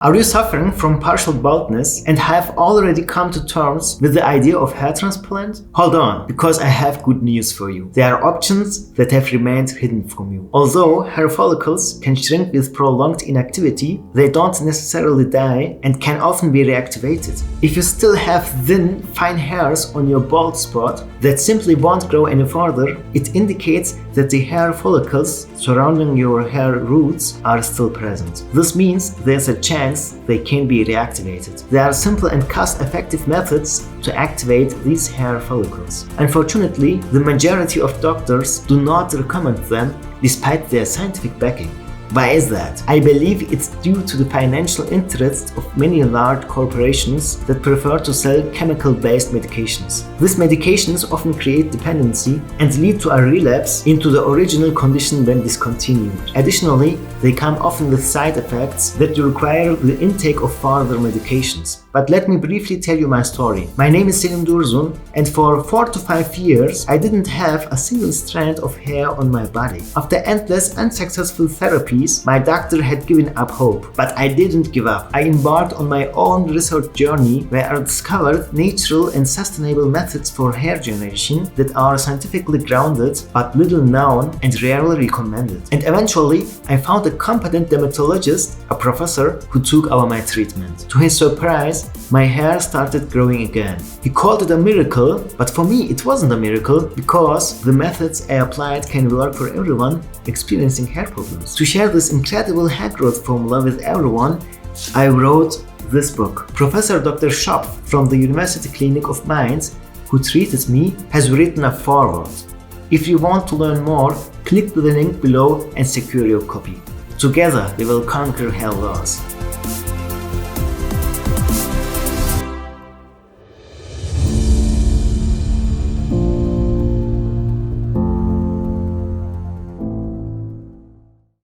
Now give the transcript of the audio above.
Are you suffering from partial baldness and have already come to terms with the idea of hair transplant? Hold on, because I have good news for you. There are options that have remained hidden from you. Although hair follicles can shrink with prolonged inactivity, they don't necessarily die and can often be reactivated. If you still have thin, fine hairs on your bald spot that simply won't grow any further, it indicates that the hair follicles surrounding your hair roots are still present. This means there's a chance they can be reactivated. There are simple and cost-effective methods to activate these hair follicles. Unfortunately, the majority of doctors do not recommend them despite their scientific backing. Why is that? I believe it's due to the financial interests of many large corporations that prefer to sell chemical-based medications. These medications often create dependency and lead to a relapse into the original condition when discontinued. Additionally, they come often with side effects that require the intake of further medications. But let me briefly tell you my story. My name is Selim Durzun, and for 4 to 5 years, I didn't have a single strand of hair on my body. After endless unsuccessful therapies, my doctor had given up hope. But I didn't give up. I embarked on my own research journey where I discovered natural and sustainable methods for hair generation that are scientifically grounded but little known and rarely recommended. And eventually, I found a competent dermatologist, a professor, who took over my treatment. To his surprise, my hair started growing again. He called it a miracle, but for me it wasn't a miracle because the methods I applied can work for everyone experiencing hair problems. To share this incredible hair growth formula with everyone, I wrote this book. Professor Dr. Schopf from the University Clinic of Mainz, who treated me, has written a foreword. If you want to learn more, click the link below and secure your copy. Together we will conquer hair loss.